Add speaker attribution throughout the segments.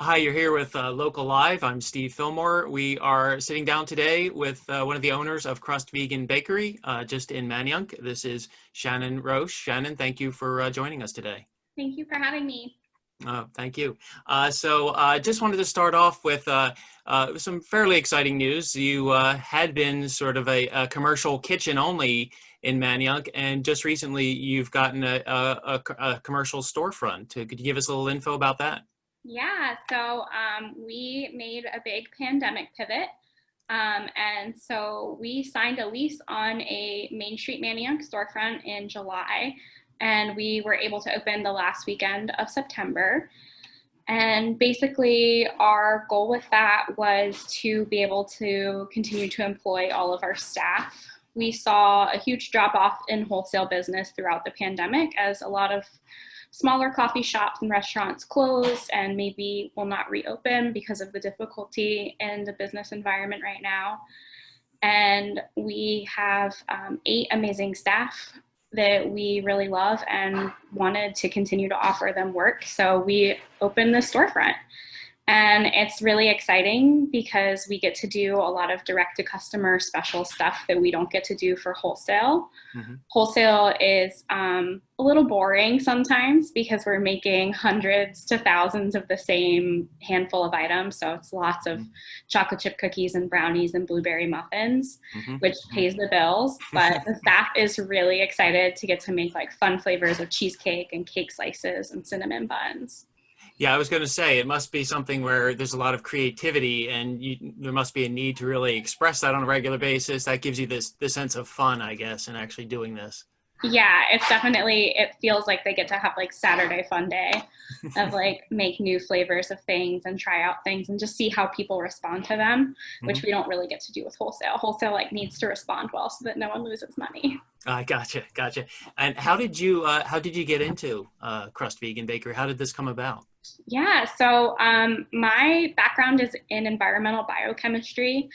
Speaker 1: Hi, you're here with Local Live. I'm Steve Fillmore. We are sitting down today with one of the owners of Crust Vegan Bakery, just in Manayunk. This is Shannon Roche. Shannon, thank you for joining us today.
Speaker 2: Thank you for having me.
Speaker 1: Thank you. So just wanted to start off with some fairly exciting news. You had been sort of a commercial kitchen only in Manayunk, and just recently you've gotten a commercial storefront. Could you give us a little info about that?
Speaker 2: Yeah, so we made a big pandemic pivot. And so we signed a lease on a Main Street Manayunk storefront in July, and we were able to open the last weekend of September. And basically, our goal with that was to be able to continue to employ all of our staff. We saw a huge drop off in wholesale business throughout the pandemic as a lot of smaller coffee shops and restaurants closed and maybe will not reopen because of the difficulty in the business environment right now. And we have 8 amazing staff that we really love and wanted to continue to offer them work. So we opened the storefront. And it's really exciting because we get to do a lot of direct to customer special stuff that we don't get to do for wholesale.
Speaker 1: Mm-hmm.
Speaker 2: Wholesale is a little boring sometimes because we're making hundreds to thousands of the same handful of items. So it's lots of chocolate chip cookies and brownies and blueberry muffins,
Speaker 1: Mm-hmm.
Speaker 2: which pays the bills. But the staff is really excited to get to make like fun flavors of cheesecake and cake slices and cinnamon buns.
Speaker 1: Yeah, I was going to say it must be something where there's a lot of creativity, and there must be a need to really express that on a regular basis. That gives you this sense of fun, I guess, in actually doing this.
Speaker 2: Yeah, it's definitely, it feels like they get to have like Saturday fun day of like make new flavors of things and try out things and just see how people respond to them, which
Speaker 1: Mm-hmm.
Speaker 2: we don't really get to do with wholesale. Wholesale like needs to respond well so that no one loses money.
Speaker 1: Gotcha. And how did you get into Crust Vegan Bakery? How did this come about?
Speaker 2: Yeah, so my background is in environmental biochemistry,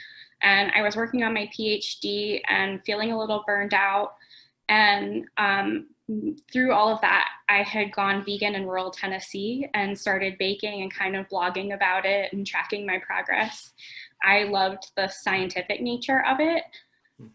Speaker 2: and I was working on my PhD and feeling a little burned out. And through all of that, I had gone vegan in rural Tennessee and started baking and kind of blogging about it and tracking my progress. I loved the scientific nature of it.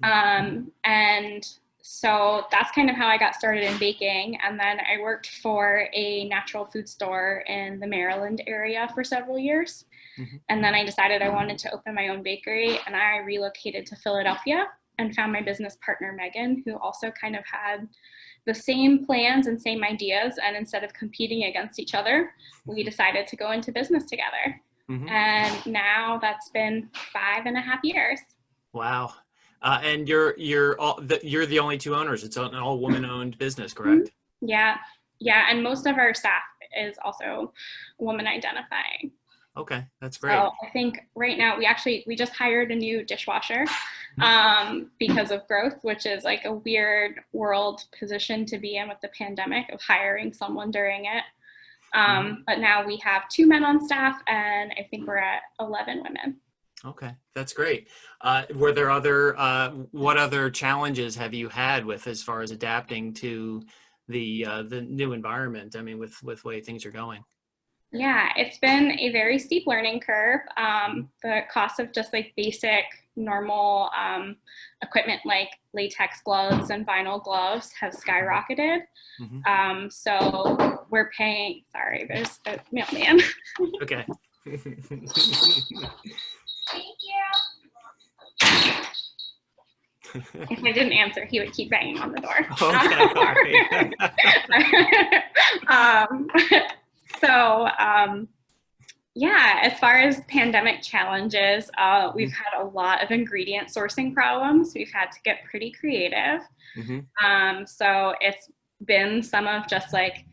Speaker 2: And so that's kind of how I got started in baking. And then I worked for a natural food store in the Maryland area for several years.
Speaker 1: Mm-hmm.
Speaker 2: And then I decided I wanted to open my own bakery, and I relocated to Philadelphia and found my business partner, Meagan, who also kind of had the same plans and same ideas. And instead of competing against each other, we decided to go into business together.
Speaker 1: Mm-hmm.
Speaker 2: And now that's been 5.5 years.
Speaker 1: Wow. And you're the only two owners. It's an all woman-owned business, correct?
Speaker 2: Mm-hmm. Yeah, and most of our staff is also woman identifying.
Speaker 1: Okay, that's great.
Speaker 2: So I think right now we just hired a new dishwasher because of growth, which is like a weird world position to be in with the pandemic of hiring someone during it. But now we have 2 men on staff, and I think we're at 11 women.
Speaker 1: Okay, that's great. Were there what other challenges have you had with as far as adapting to the new environment? I mean, with the way things are going.
Speaker 2: Yeah, it's been a very steep learning curve. The cost of just like basic, normal equipment like latex gloves and vinyl gloves have skyrocketed.
Speaker 1: Mm-hmm.
Speaker 2: So we're paying, sorry, there's a mailman.
Speaker 1: Okay.
Speaker 2: Thank you. If I didn't answer, he would keep banging on the door.
Speaker 1: Okay.
Speaker 2: Yeah, as far as pandemic challenges, we've had a lot of ingredient sourcing problems. We've had to get pretty creative.
Speaker 1: Mm-hmm.
Speaker 2: So it's been some of just like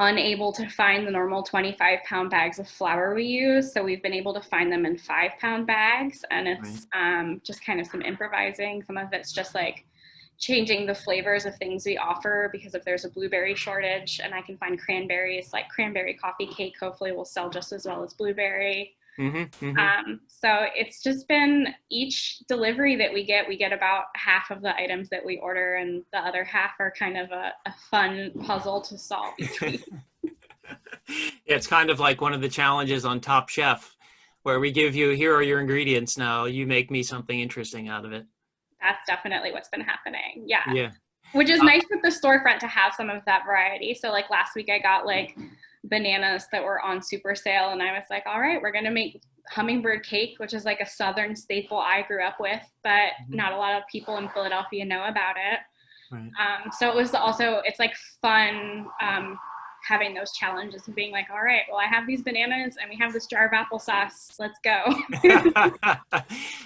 Speaker 2: unable to find the normal 25-pound bags of flour we use. So we've been able to find them in 5-pound bags, and it's just kind of some improvising. Some of it's just like changing the flavors of things we offer, because if there's a blueberry shortage and I can find cranberries, like cranberry coffee cake hopefully will sell just as well as blueberry.
Speaker 1: Mm-hmm. Mm-hmm.
Speaker 2: So it's just been each delivery that we get about half of the items that we order, and the other half are kind of a fun puzzle to solve each week.
Speaker 1: It's kind of like one of the challenges on Top Chef, where we give you, here are your ingredients now, you make me something interesting out of it.
Speaker 2: That's definitely what's been happening. Yeah.
Speaker 1: Yeah.
Speaker 2: Which is
Speaker 1: Uh,
Speaker 2: nice with the storefront to have some of that variety. So like last week I got like bananas that were on super sale and I was like, all right, we're going to make hummingbird cake, which is like a Southern staple I grew up with, but
Speaker 1: mhm,
Speaker 2: not a lot of people in Philadelphia know about it.
Speaker 1: right.
Speaker 2: So it was also, it's like fun having those challenges of being like, all right, well, I have these bananas and we have this jar of applesauce. Let's go.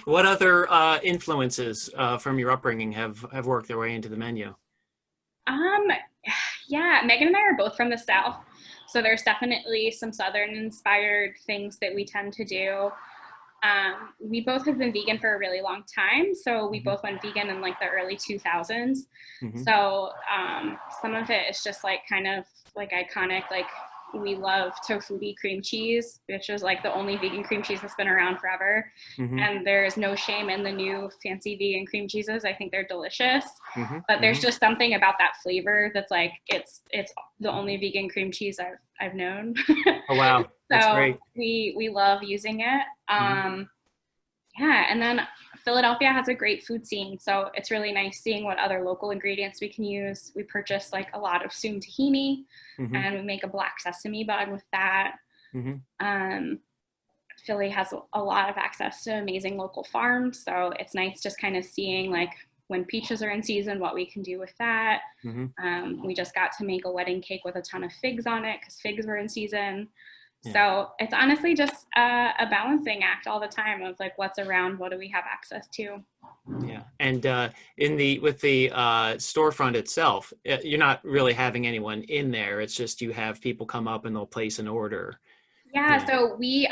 Speaker 1: What other influences from your upbringing have worked their way into the menu?
Speaker 2: um, yeah, Megan and I are both from the South. So there's definitely some Southern inspired things that we tend to do. We both have been vegan for a really long time. So we
Speaker 1: Hmm.
Speaker 2: both went vegan in like the early 2000s.
Speaker 1: Hmm.
Speaker 2: So some of it is just like kind of like iconic. Like we love tofuti cream cheese, which is like the only vegan cream cheese that's been around forever.
Speaker 1: Hmm.
Speaker 2: And there's no shame in the new fancy vegan cream cheeses. I think they're delicious.
Speaker 1: Hmm.
Speaker 2: But there's
Speaker 1: Hmm.
Speaker 2: just something about that flavor that's like it's the only vegan cream cheese I've known.
Speaker 1: Oh, wow. That's
Speaker 2: So
Speaker 1: great.
Speaker 2: we love using it.
Speaker 1: Hmm.
Speaker 2: Yeah, and then Philadelphia has a great food scene, so it's really nice seeing what other local ingredients we can use. We purchase like a lot of sum tahini,
Speaker 1: Hmm.
Speaker 2: and we make a black sesame bun with that.
Speaker 1: Hmm.
Speaker 2: Um, Philly has a lot of access to amazing local farms, so it's nice just kind of seeing like when peaches are in season, what we can do with that.
Speaker 1: Hmm.
Speaker 2: We just got to make a wedding cake with a ton of figs on it because figs were in season.
Speaker 1: Yeah.
Speaker 2: So it's honestly just a balancing act all the time of like what's around, what do we have access to.
Speaker 1: Yeah. And in the with the storefront itself, you're not really having anyone in there. It's just you have people come up and they'll place an order.
Speaker 2: Yeah,
Speaker 1: Yeah.
Speaker 2: so we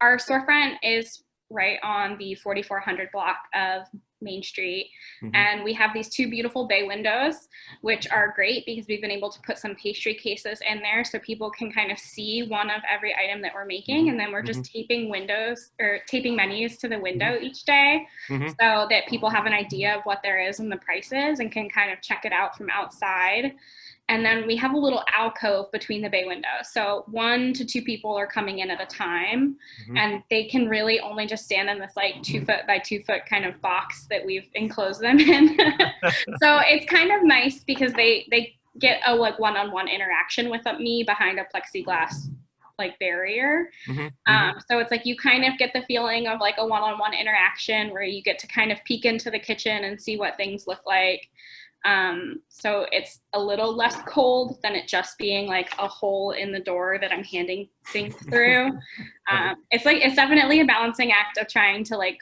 Speaker 2: our storefront is right on the 4400 block of Main Street,
Speaker 1: Hmm.
Speaker 2: and we have these two beautiful bay windows, which are great because we've been able to put some pastry cases in there so people can kind of see one of every item that we're making,
Speaker 1: Hmm.
Speaker 2: and then we're
Speaker 1: Hmm.
Speaker 2: just taping windows or taping menus to the
Speaker 1: Hmm.
Speaker 2: window each day
Speaker 1: Hmm.
Speaker 2: so that people have an idea of what there is and the prices and can kind of check it out from outside. And then we have a little alcove between the bay windows. So 1 to 2 people are coming in at a time,
Speaker 1: Hmm.
Speaker 2: and they can really only just stand in this like 2 foot by 2 foot kind of box that we've enclosed them in. So it's kind of nice because they get a like one-on-one interaction with me behind a plexiglass like barrier.
Speaker 1: Hmm. Hmm.
Speaker 2: So it's like you kind of get the feeling of like a one-on-one interaction where you get to kind of peek into the kitchen and see what things look like. So it's a little less cold than it just being like a hole in the door that I'm handing things through.
Speaker 1: Right.
Speaker 2: It's definitely a balancing act of trying to like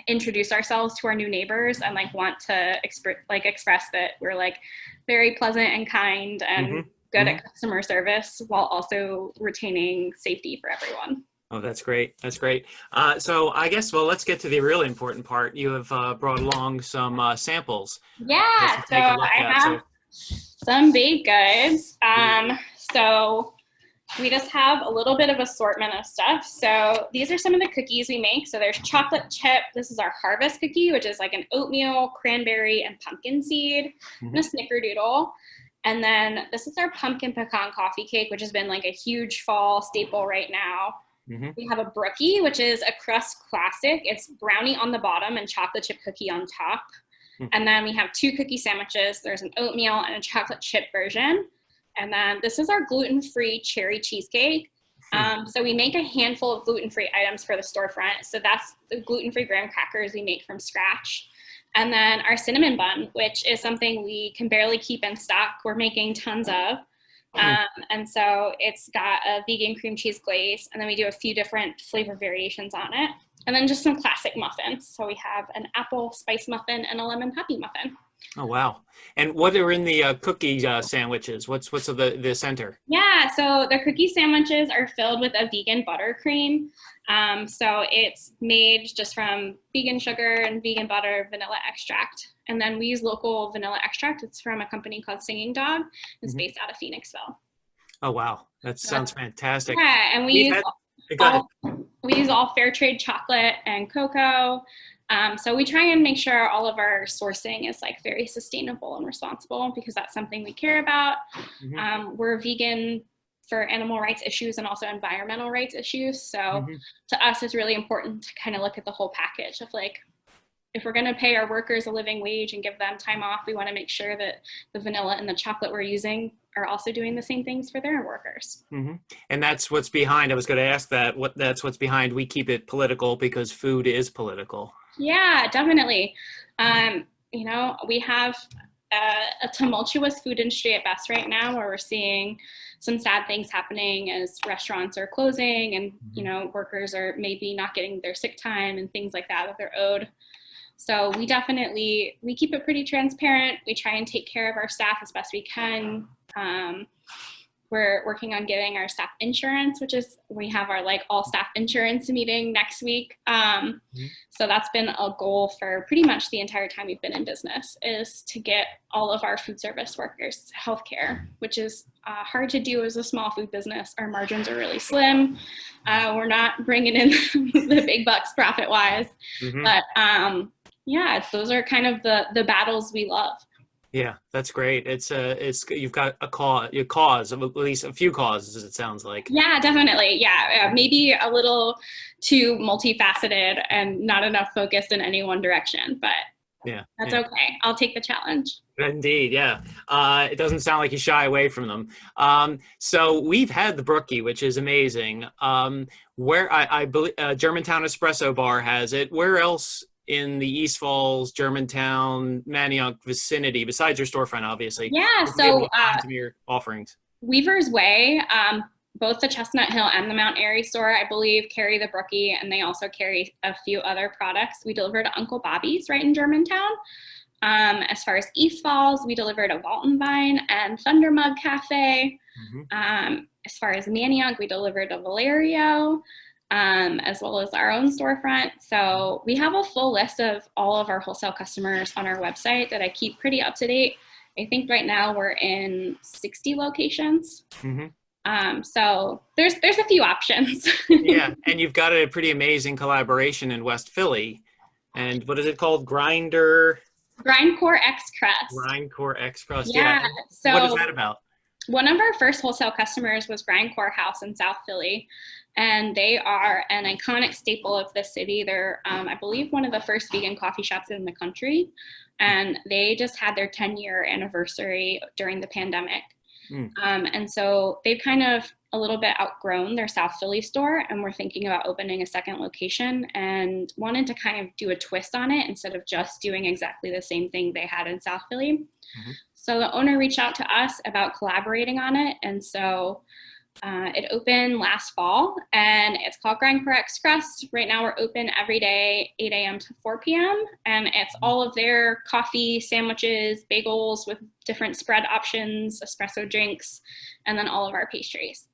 Speaker 2: introduce ourselves to our new neighbors and like want to express that we're like very pleasant and kind
Speaker 1: Hmm.
Speaker 2: and good
Speaker 1: Hmm.
Speaker 2: at customer service while also retaining safety for everyone.
Speaker 1: Oh, that's great. That's great. So I guess, well, let's get to the really important part. You have brought along some samples for us
Speaker 2: Yeah,
Speaker 1: to
Speaker 2: so
Speaker 1: take a look
Speaker 2: I
Speaker 1: at.
Speaker 2: have
Speaker 1: So,
Speaker 2: some baked goods.
Speaker 1: yeah.
Speaker 2: So we just have a little bit of assortment of stuff. So these are some of the cookies we make. So there's chocolate chip. This is our harvest cookie, which is like an oatmeal, cranberry, and pumpkin seed,
Speaker 1: Hmm.
Speaker 2: and a snickerdoodle. And then this is our pumpkin pecan coffee cake, which has been like a huge fall staple right now.
Speaker 1: Hmm.
Speaker 2: We have a brookie, which is a Crust classic. It's brownie on the bottom and chocolate chip cookie on top. And then we have 2 cookie sandwiches. There's an oatmeal and a chocolate chip version. And then this is our gluten-free cherry cheesecake. So we make a handful of gluten-free items for the storefront. So that's the gluten-free graham crackers we make from scratch. And then our cinnamon bun, which is something we can barely keep in stock. We're making tons of. And so it's got a vegan cream cheese glaze, and then we do a few different flavor variations on it. And then just some classic muffins. So we have an apple spice muffin and a lemon poppy muffin.
Speaker 1: Oh, wow. And what are in the cookie sandwiches? What's the center?
Speaker 2: Yeah, so the cookie sandwiches are filled with a vegan buttercream. So it's made just from vegan sugar and vegan butter, vanilla extract. And then we use local vanilla extract. It's from a company called Singing Dog. It's
Speaker 1: Hmm.
Speaker 2: based out of Phoenixville.
Speaker 1: Oh, wow. That
Speaker 2: So,
Speaker 1: sounds fantastic.
Speaker 2: yeah, and
Speaker 1: We've had, go ahead.
Speaker 2: all we use all fair trade chocolate and cocoa. So we try and make sure all of our sourcing is like very sustainable and responsible because that's something we care about. We're vegan for animal rights issues and also environmental rights issues. So to us, it's really important to kind of look at the whole package of like, if we're going to pay our workers a living wage and give them time off, we want to make sure that the vanilla and the chocolate we're using are also doing the same things for their workers.
Speaker 1: And that's what's behind, I was going to ask that, that's what's behind We Keep It Political, because food is political.
Speaker 2: Yeah, definitely. You know, we have a tumultuous food industry at best right now, where we're seeing some sad things happening as restaurants are closing and, you know, workers are maybe not getting their sick time and things like that they're owed. So we keep it pretty transparent. We try and take care of our staff as best we can. We're working on getting our staff insurance, we have our like all staff insurance meeting next week. So that's been a goal for pretty much the entire time we've been in business, is to get all of our food service workers healthcare, which is hard to do as a small food business. Our margins are really slim. We're not bringing in the big bucks profit wise, but yeah, those are kind of the battles we love.
Speaker 1: Yeah, that's great. It's you've got a cause, at least a few causes, it sounds like.
Speaker 2: Yeah, definitely. Yeah, maybe a little too multifaceted and not enough focused in any one direction, but yeah, that's okay. I'll take the challenge.
Speaker 1: Indeed, yeah. It doesn't sound like you shy away from them. So we've had the Brookie, which is amazing. Where I believe Germantown Espresso Bar has it. Where else in the East Falls, Germantown, Manayunk vicinity, besides your storefront, obviously?
Speaker 2: Yeah, so
Speaker 1: some of your offerings.
Speaker 2: Weaver's Way, both the Chestnut Hill and the Mount Airy store, I believe, carry the Brookie, and they also carry a few other products. We deliver to Uncle Bobby's right in Germantown. As far as East Falls, we deliver to Walton Vine and Thunder Mug Cafe. As far as Manayunk, we deliver to Valerio, as well as our own storefront. So we have a full list of all of our wholesale customers on our website that I keep pretty up to date. I think right now we're in 60 locations. So there's a few options.
Speaker 1: Yeah, and you've got a pretty amazing collaboration in West Philly. And what is it called? Grindcore
Speaker 2: X Crest.
Speaker 1: Grindcore X Crest.
Speaker 2: Yeah. So
Speaker 1: what is that about?
Speaker 2: One of our first wholesale customers was Grindcore House in South Philly, and they are an iconic staple of the city. They're, I believe, one of the first vegan coffee shops in the country, and they just had their 10-year anniversary during the pandemic. And so they've kind of a little bit outgrown their South Philly store, and we're thinking about opening a second location and wanted to kind of do a twist on it instead of just doing exactly the same thing they had in South Philly. So the owner reached out to us about collaborating on it, and so it opened last fall, and it's called Grindcore X Crust. Right now we're open every day, 8 a.m. to 4 p.m. And it's all of their coffee, sandwiches, bagels with different spread options, espresso drinks, and then all of our pastries.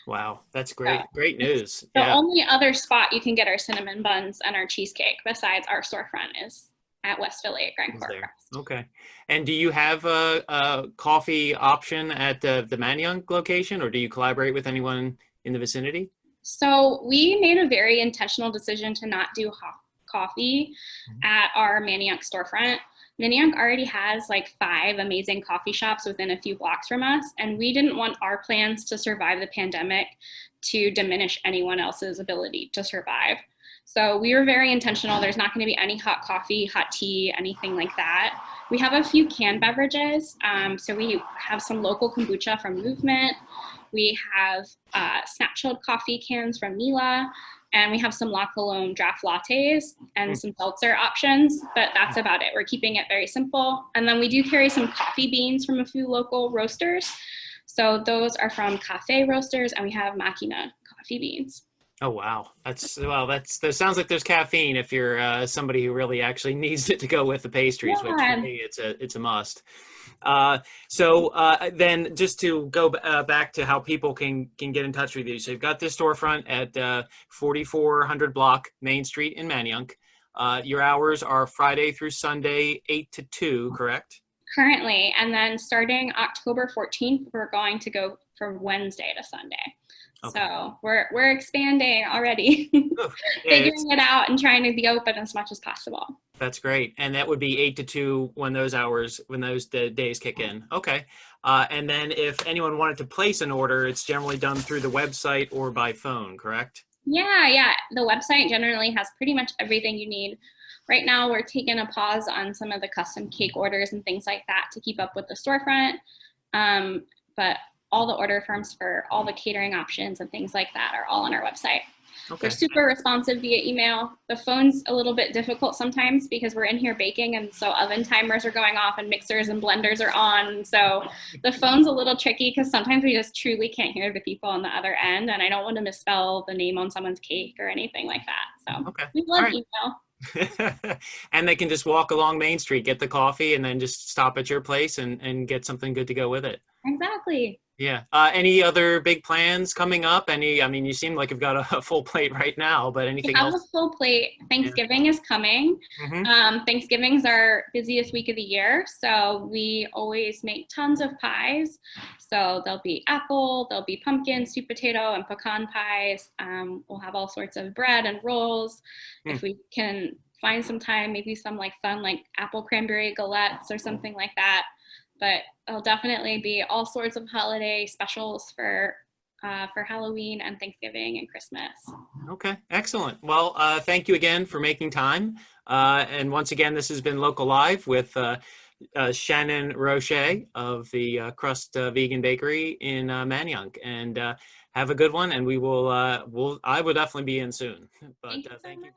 Speaker 1: Wow, that's great. So, great news.
Speaker 2: The only other spot you can get our cinnamon buns and our cheesecake besides our storefront is at West Philly at Grindcore.
Speaker 1: Okay. And do you have a coffee option at the Manayunk location, or do you collaborate with anyone in the vicinity?
Speaker 2: So we made a very intentional decision to not do coffee at our Manayunk storefront. Manayunk already has like 5 amazing coffee shops within a few blocks from us, and we didn't want our plans to survive the pandemic to diminish anyone else's ability to survive. So we were very intentional. There's not going to be any hot coffee, hot tea, anything like that. We have a few canned beverages. So we have some local kombucha from Movement. We have snap chilled coffee cans from Mila. And we have some La Colombe draft lattes and some seltzer options, but that's about it. We're keeping it very simple. And then we do carry some coffee beans from a few local roasters. So those are from Cafe Roasters, and we have Machina coffee beans.
Speaker 1: Oh, wow. That sounds like there's caffeine if you're somebody who really actually needs it to go with the pastries, which for me, it's a must. So then just to go back to how people can get in touch with you. So you've got this storefront at 4400 block Main Street in Manayunk. Your hours are Friday through Sunday, 8 to 2, correct?
Speaker 2: Currently. And then starting October 14th, we're going to go from Wednesday to Sunday.
Speaker 1: Okay.
Speaker 2: So we're expanding already,
Speaker 1: Oh, yeah,
Speaker 2: figuring it out and trying to be open as much as possible.
Speaker 1: that's great. And that would be 8 to 2 when those hours, when those days kick in. Okay. And then if anyone wanted to place an order, it's generally done through the website or by phone, correct?
Speaker 2: Yeah. The website generally has pretty much everything you need. Right now, we're taking a pause on some of the custom cake orders and things like that to keep up with the storefront. But all the order forms for all the catering options and things like that are all on our website. We're
Speaker 1: Okay.
Speaker 2: super responsive via email. The phone's a little bit difficult sometimes because we're in here baking, and so oven timers are going off and mixers and blenders are on. So the phone's a little tricky because sometimes we just truly can't hear the people on the other end, and I don't want to misspell the name on someone's cake or anything like that. So
Speaker 1: Okay.
Speaker 2: we
Speaker 1: All
Speaker 2: love
Speaker 1: right.
Speaker 2: email.
Speaker 1: And they can just walk along Main Street, get the coffee, and then just stop at your place and get something good to go with it.
Speaker 2: Exactly.
Speaker 1: Yeah. Any other big plans coming up? I mean, you seem like you've got a full plate right now, but
Speaker 2: We
Speaker 1: anything
Speaker 2: have a
Speaker 1: else?
Speaker 2: full plate.
Speaker 1: Yeah.
Speaker 2: Thanksgiving is coming.
Speaker 1: Hmm.
Speaker 2: Thanksgiving's our busiest week of the year, so we always make tons of pies. So there'll be apple, there'll be pumpkin, sweet potato, and pecan pies. We'll have all sorts of bread and rolls. If we can find some time, maybe some like fun like apple cranberry galettes or something like that. But it'll definitely be all sorts of holiday specials for Halloween and Thanksgiving and Christmas.
Speaker 1: Okay, excellent. Well, thank you again for making time. And once again, this has been Local Live with Shannon Roche of the Crust Vegan Bakery in Manayunk. And have a good one. And I will definitely be in soon. But
Speaker 2: Thank you so
Speaker 1: thank you.
Speaker 2: much.